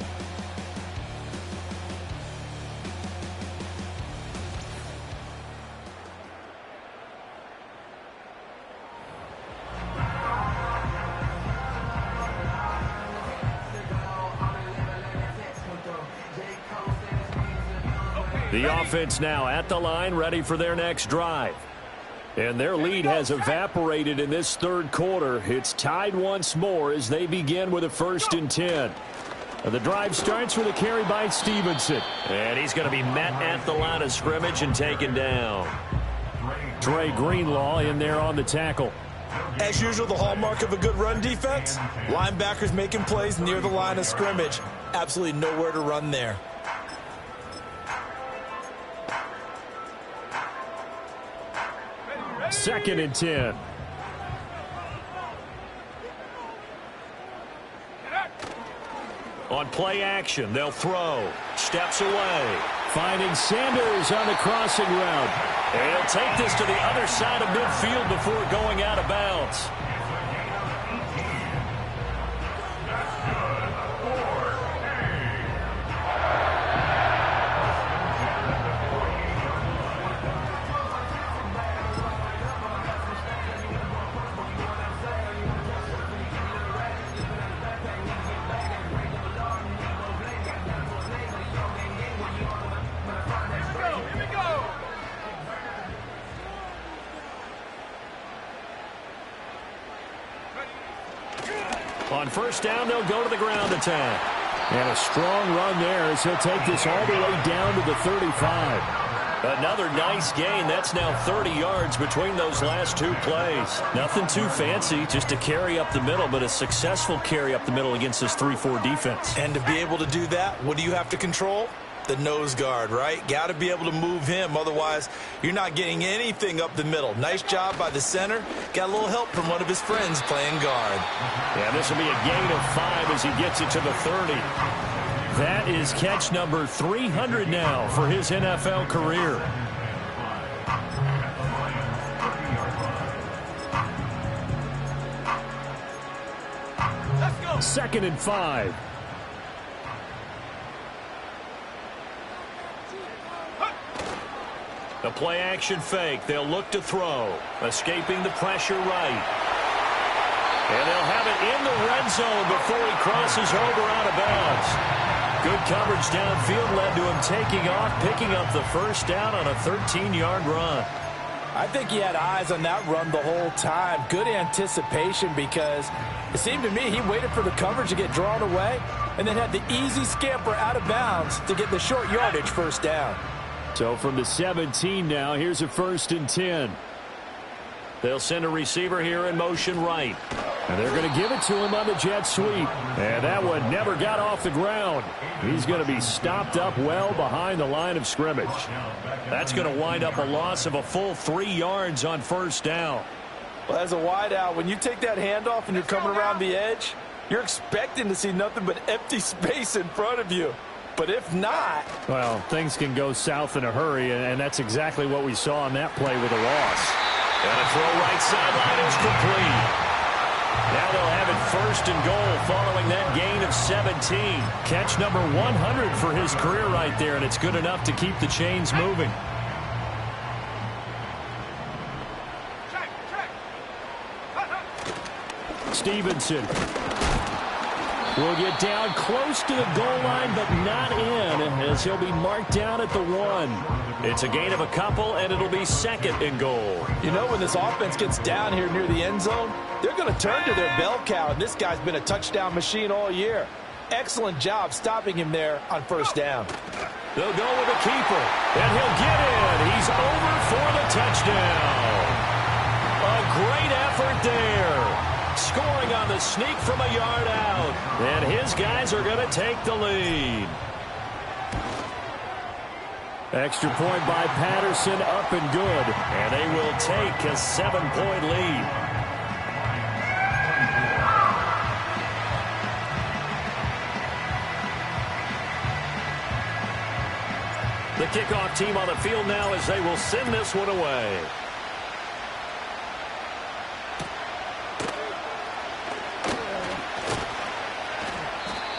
The offense now at the line, ready for their next drive. And their lead has evaporated in this third quarter. It's tied once more as they begin with a 1st and 10. The drive starts with a carry by Stevenson. And he's going to be met at the line of scrimmage and taken down. Trey Greenlaw in there on the tackle. As usual, the hallmark of a good run defense, linebackers making plays near the line of scrimmage. Absolutely nowhere to run there. 2nd and 10. On play action, they'll throw. Steps away. Finding Sanders on the crossing route. And he'll take this to the other side of midfield before going out of bounds. On 1st down, they'll go to the ground attack. And a strong run there as he'll take this all the way down to the 35. Another nice gain. That's now 30 yards between those last 2 plays. Nothing too fancy, just a carry up the middle, but a successful carry up the middle against this 3-4 defense. And to be able to do that, what do you have to control? The nose guard, right? Got to be able to move him. Otherwise, you're not getting anything up the middle. Nice job by the center. Got a little help from one of his friends playing guard. Yeah, this will be a gain of 5 as he gets it to the 30. That is catch number 300 now for his NFL career. Let's go. 2nd and 5. The play action fake. They'll look to throw. Escaping the pressure right. And they'll have it in the red zone before he crosses over out of bounds. Good coverage downfield led to him taking off, picking up the 1st down on a 13-yard run. I think he had eyes on that run the whole time. Good anticipation because it seemed to me he waited for the coverage to get drawn away and then had the easy scamper out of bounds to get the short yardage 1st down. So from the 17 now, here's a 1st and 10. They'll send a receiver here in motion right. And they're going to give it to him on the jet sweep. And that one never got off the ground. He's going to be stopped up well behind the line of scrimmage. That's going to wind up a loss of a full 3 yards on first down. Well, as a wideout, when you take that handoff and you're coming around the edge, you're expecting to see nothing but empty space in front of you. But if not... Well, things can go south in a hurry, and that's exactly what we saw on that play with a loss. And a throw right sideline is complete. Now they'll have it first and goal following that gain of 17. Catch number 100 for his career right there, and it's good enough to keep the chains moving. Stevenson will get down close to the goal line, but not in, as he'll be marked down at the 1. It's a gain of a couple, and it'll be second and goal. You know, when this offense gets down here near the end zone, they're going to turn to their bell cow, and this guy's been a touchdown machine all year. Excellent job stopping him there on first down. They'll go with a keeper, and he'll get in. He's over for the touchdown. A great effort there. Scoring on the sneak from a yard out. And his guys are going to take the lead. Extra point by Patterson, up and good. And they will take a 7-point lead. The kickoff team on the field now as they will send this one away.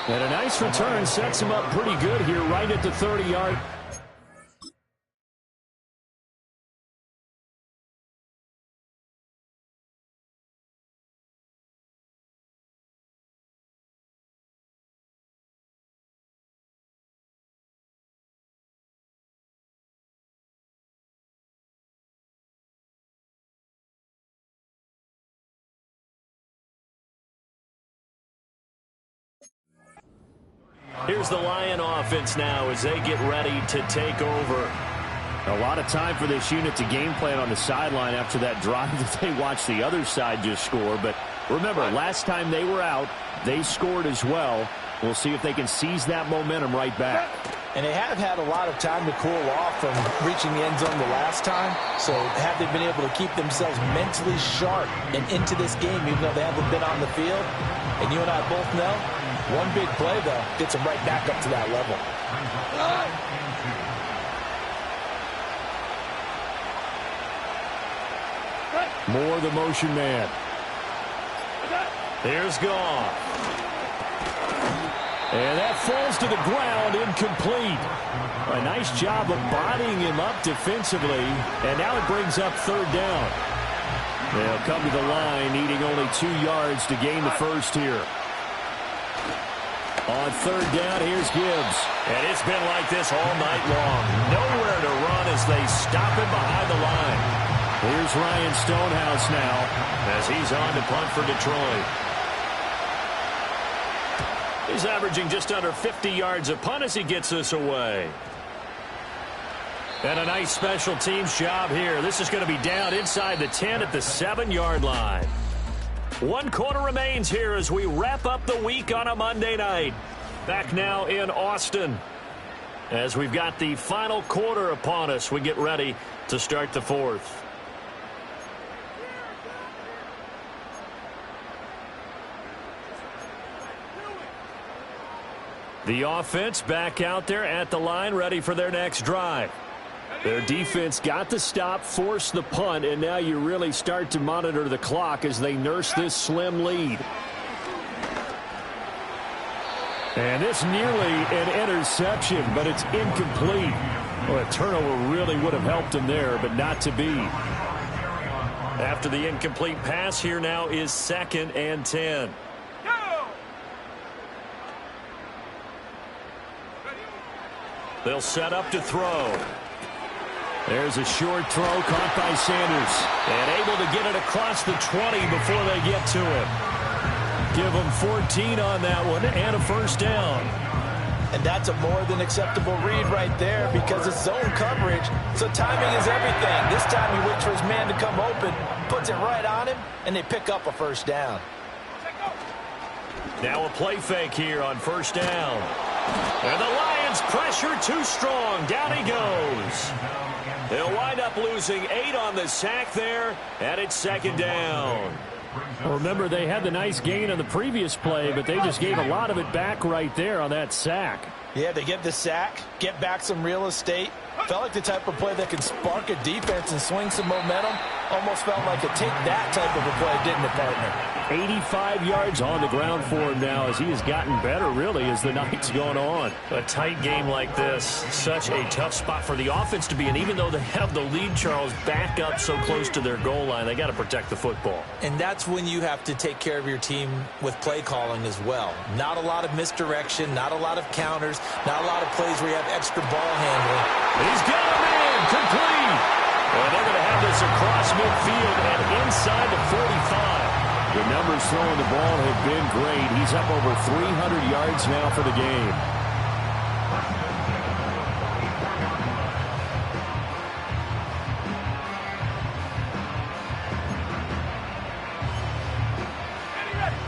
And a nice return sets him up pretty good here right at the 30-yard. Here's the Lion offense now as they get ready to take over. A lot of time for this unit to game plan on the sideline after that drive that they watched the other side just score. But remember, last time they were out, they scored as well. We'll see if they can seize that momentum right back. And they have had a lot of time to cool off from reaching the end zone the last time. So have they been able to keep themselves mentally sharp and into this game even though they haven't been on the field? And you and I both know, one big play, though, gets them right back up to that level. More the motion man. There's Goff. And that falls to the ground, incomplete. A nice job of bodying him up defensively. And now it brings up third down. They'll come to the line, needing only 2 yards to gain the first here. On third down, here's Gibbs. And it's been like this all night long. Nowhere to run as they stop him behind the line. Here's Ryan Stonehouse now as he's on to punt for Detroit. He's averaging just under 50 yards a punt as he gets this away. And a nice special teams job here. This is going to be down inside the 10 at the 7-yard line. 1 quarter remains here as we wrap up the week on a Monday night. Back now in Austin. As we've got the final quarter upon us, we get ready to start the fourth. The offense back out there at the line, ready for their next drive. Their defense got the stop, forced the punt, and now you really start to monitor the clock as they nurse this slim lead. And it's nearly an interception, but it's incomplete. Well, a turnover really would have helped him there, but not to be. After the incomplete pass, here now is 2nd and 10. They'll set up to throw. There's a short throw caught by Sanders. And able to get it across the 20 before they get to him. Give him 14 on that one and a first down. And that's a more than acceptable read right there because it's zone coverage, so timing is everything. This time he waits for his man to come open, puts it right on him, and they pick up a first down. Now a play fake here on first down. And the Lions pressure too strong. Down he goes. They'll wind up losing 8 on the sack there, and it's second down. Well, remember, they had the nice gain on the previous play, but they just gave a lot of it back right there on that sack. Yeah, they get the sack, get back some real estate. Felt like the type of play that could spark a defense and swing some momentum. Almost felt like a take-that type of a play, didn't it, partner? 85 yards on the ground for him now as he has gotten better, really, as the night's gone on. A tight game like this, such a tough spot for the offense to be in. Even though they have the lead, Charles, back up so close to their goal line, they got to protect the football. And that's when you have to take care of your team with play calling as well. Not a lot of misdirection, not a lot of counters, not a lot of plays where you have extra ball handling. He's got a man complete. And they're going to have this across midfield and inside the 45. The numbers throwing the ball have been great. He's up over 300 yards now for the game.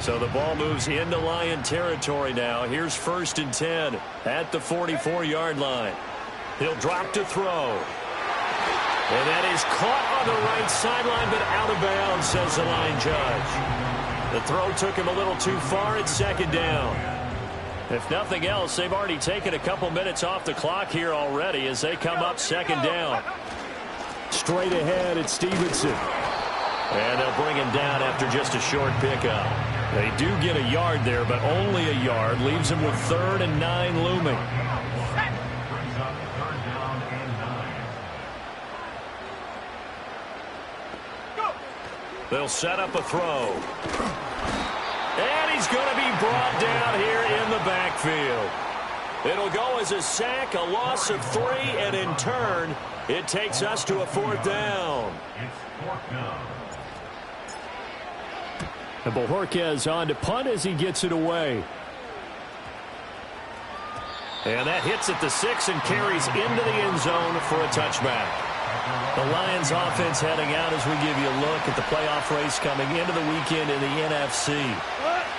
So the ball moves into Lion territory now. Here's 1st and 10 at the 44-yard line. He'll drop to throw. And that is caught on the right sideline, but out of bounds, says the line judge. The throw took him a little too far at second down. If nothing else, they've already taken a couple minutes off the clock here already as they come up second down. Straight ahead, it's Stevenson. And they'll bring him down after just a short pickup. They do get a yard there, but only a yard. Leaves him with 3rd and 9 looming. They'll set up a throw. And he's going to be brought down here in the backfield. It'll go as a sack, a loss of 3, and in turn, it takes us to a 4th down. And Bojorquez on to punt as he gets it away. And that hits at the 6 and carries into the end zone for a touchback. The Lions offense heading out as we give you a look at the playoff race coming into the weekend in the NFC.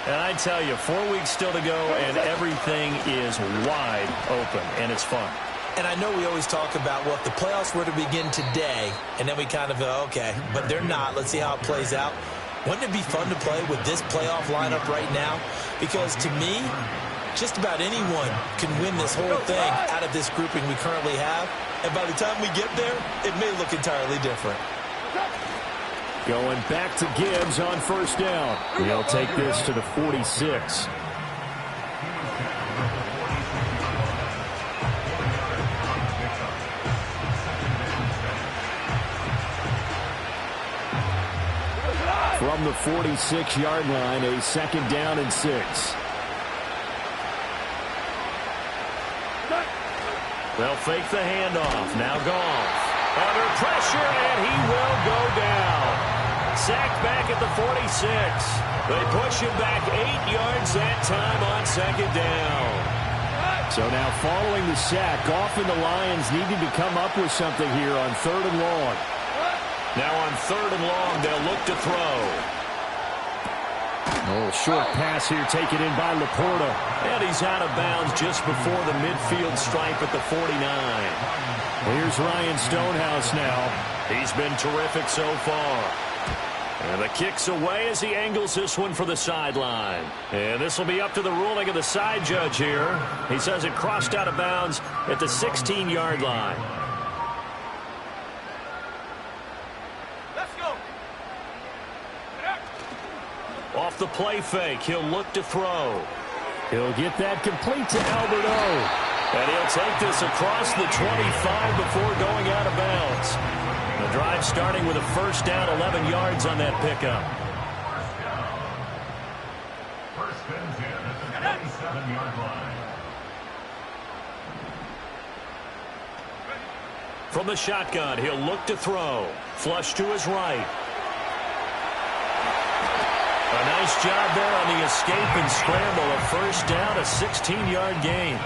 And I tell you, 4 weeks still to go, and everything is wide open, and it's fun. And I know we always talk about, well, if the playoffs were to begin today, and then we kind of go, okay, but they're not. Let's see how it plays out. Wouldn't it be fun to play with this playoff lineup right now? Because to me, just about anyone can win this whole thing out of this grouping we currently have. And by the time we get there, it may look entirely different. Going back to Gibbs on first down. He'll take this to the 46. From the 46-yard line, a 2nd down and 6. They'll fake the handoff. Now Goff. Under pressure, and he will go down. Sacked back at the 46. They push him back 8 yards that time on 2nd down. So now following the sack, Goff and the Lions needed to come up with something here on 3rd and long. Now on 3rd and long, they'll look to throw. Oh, short pass here taken in by Laporta. And he's out of bounds just before the midfield stripe at the 49. Here's Ryan Stonehouse now. He's been terrific so far. And the kick's away as he angles this one for the sideline. And this will be up to the ruling of the side judge here. He says it crossed out of bounds at the 16-yard line. Off the play fake, he'll look to throw. He'll get that complete to Albert O. And he'll take this across the 25 before going out of bounds. The drive starting with a first down, 11 yards on that pickup. First and 10 at the 27-yard line. From the shotgun, he'll look to throw. Flush to his right. A nice job there on the escape and scramble. A first down, a 16-yard gain.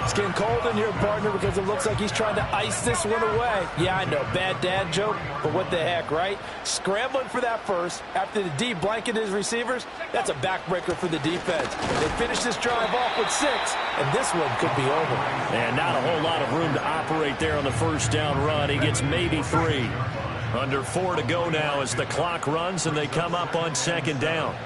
It's getting cold in here, partner, because it looks like he's trying to ice this one away. Yeah, I know, bad dad joke, but what the heck, right? Scrambling for that first after the D blanketed his receivers, that's a backbreaker for the defense. They finish this drive off with 6, and this one could be over. And not a whole lot of room to operate there on the first down run. He gets maybe 3. Under 4 to go now as the clock runs and they come up on second down.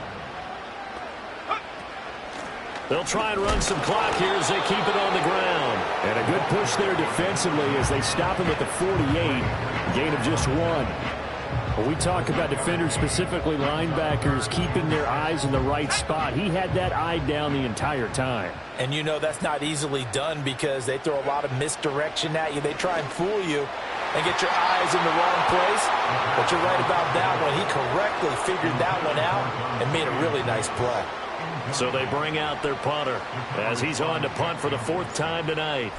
They'll try and run some clock here as they keep it on the ground. And a good push there defensively as they stop him at the 48. Gain of just 1. When we talk about defenders, specifically linebackers, keeping their eyes in the right spot, he had that eye down the entire time. And you know that's not easily done because they throw a lot of misdirection at you. They try and fool you and get your eyes in the wrong place. But you're right about that one. He correctly figured that one out and made a really nice play. So they bring out their punter as he's on to punt for the 4th time tonight.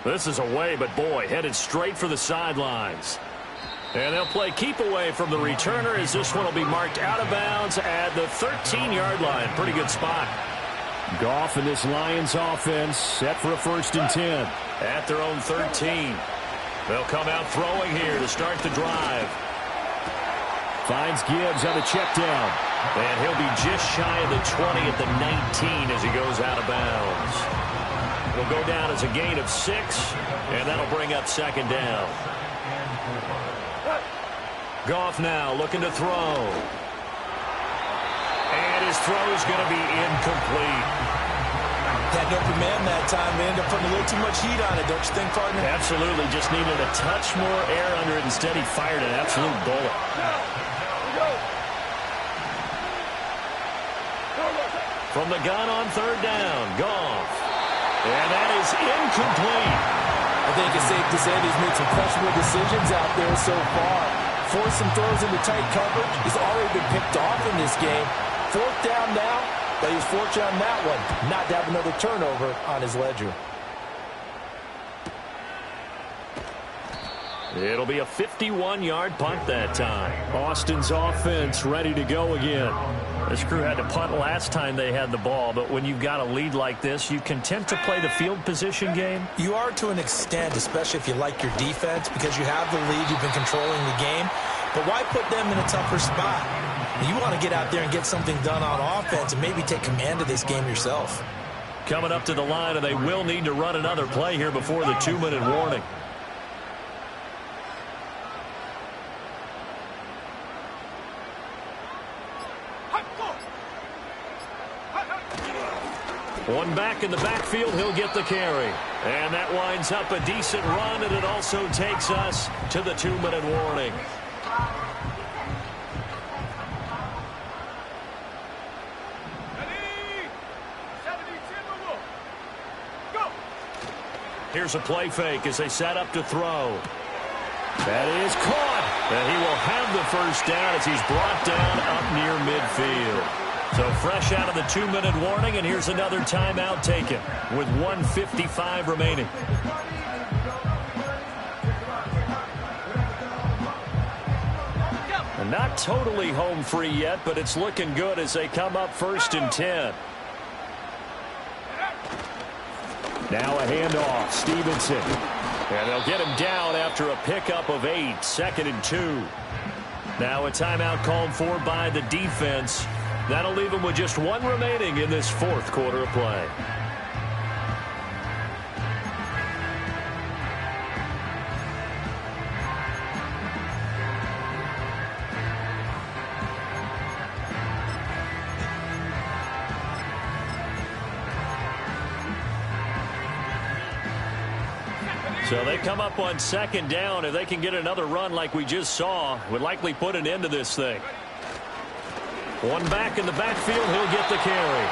This is away, but boy, headed straight for the sidelines. And they'll play keep away from the returner as this one will be marked out of bounds at the 13-yard line. Pretty good spot. Goff and this Lions offense set for a 1st and 10. At their own 13. They'll come out throwing here to start the drive. Finds Gibbs on a check down. And he'll be just shy of the 20 at the 19 as he goes out of bounds. Will go down as a gain of 6, and that'll bring up second down. Goff now looking to throw. And his throw is going to be incomplete. Had no command that time. They ended up putting a little too much heat on it, don't you think, partner? Absolutely. Just needed a touch more air under it. Instead, he fired an absolute bullet. From the gun on 3rd down, Goff. And that is incomplete. I think it's safe to say he's made some questionable decisions out there so far. Forced some throws into tight coverage. He's already been picked off in this game. 4th down now, but he was fortunate on that one not to have another turnover on his ledger. It'll be a 51-yard punt that time. Austin's offense ready to go again. This crew had to punt last time they had the ball, but when you've got a lead like this, you content to play the field position game? You are to an extent, especially if you like your defense, because you have the lead, you've been controlling the game. But why put them in a tougher spot? You want to get out there and get something done on offense and maybe take command of this game yourself. Coming up to the line, and they will need to run another play here before the 2-minute warning. One back in the backfield, he'll get the carry. And that winds up a decent run, and it also takes us to the 2-minute warning. Here's a play fake as they set up to throw. That is caught. And he will have the first down as he's brought down up near midfield. So fresh out of the 2-minute warning, and here's another timeout taken with 1:55 remaining. And not totally home free yet, but it's looking good as they come up 1st and 10. Now a handoff. Stevenson. And they'll get him down after a pickup of 8. 2nd and 2. Now a timeout called for by the defense. That'll leave him with just 1 remaining in this 4th quarter of play. So they come up on 2nd down. If they can get another run like we just saw, would likely put an end to this thing. One back in the backfield, he'll get the carry.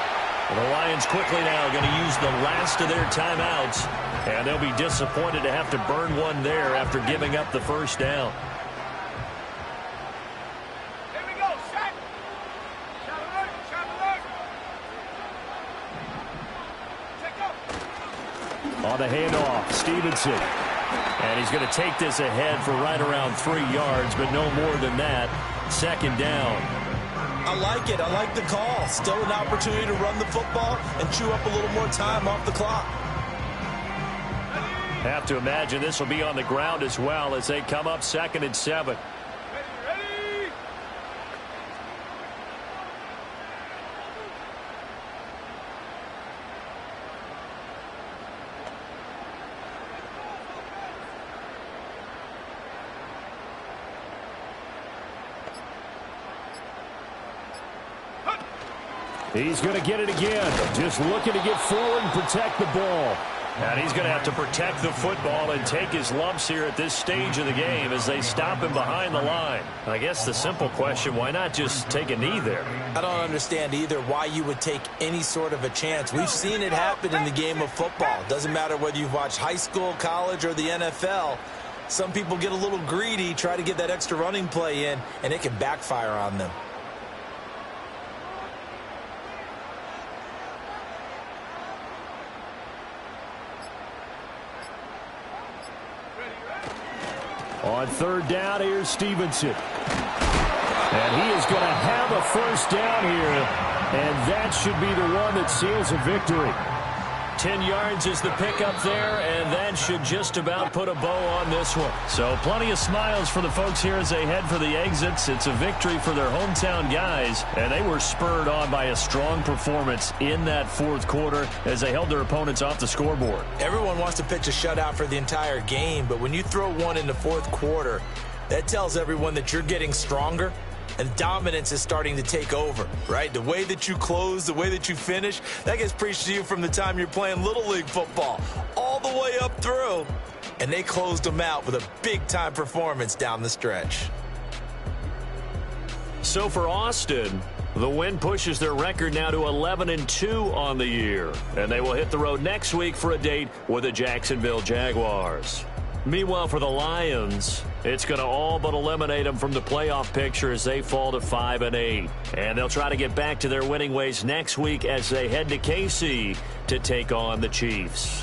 And the Lions quickly now going to use the last of their timeouts. And they'll be disappointed to have to burn one there after giving up the first down. Here we go, set. On the handoff, Stevenson. And he's going to take this ahead for right around 3 yards, but no more than that. 2nd down. I like it. I like the call. Still an opportunity to run the football and chew up a little more time off the clock. Have to imagine this will be on the ground as well as they come up 2nd and 7. He's going to get it again. Just looking to get forward and protect the ball. And he's going to have to protect the football and take his lumps here at this stage of the game as they stop him behind the line. I guess the simple question, why not just take a knee there? I don't understand either why you would take any sort of a chance. We've seen it happen in the game of football. Doesn't matter whether you've watched high school, college, or the NFL. Some people get a little greedy, try to get that extra running play in, and it can backfire on them. On 3rd down, here's Stevenson. And he is going to have a first down here. And that should be the one that seals a victory. 10 yards is the pickup there, and that should just about put a bow on this one. So plenty of smiles for the folks here as they head for the exits. It's a victory for their hometown guys, and they were spurred on by a strong performance in that 4th quarter as they held their opponents off the scoreboard. Everyone wants to pitch a shutout for the entire game, but when you throw one in the 4th quarter, that tells everyone that you're getting stronger. And dominance is starting to take over, right? The way that you close, the way that you finish, that gets preached to you from the time you're playing Little League football all the way up through. And they closed them out with a big-time performance down the stretch. So for Austin, the win pushes their record now to 11-2 on the year. And they will hit the road next week for a date with the Jacksonville Jaguars. Meanwhile, for the Lions, it's going to all but eliminate them from the playoff picture as they fall to 5-8. And they'll try to get back to their winning ways next week as they head to KC to take on the Chiefs.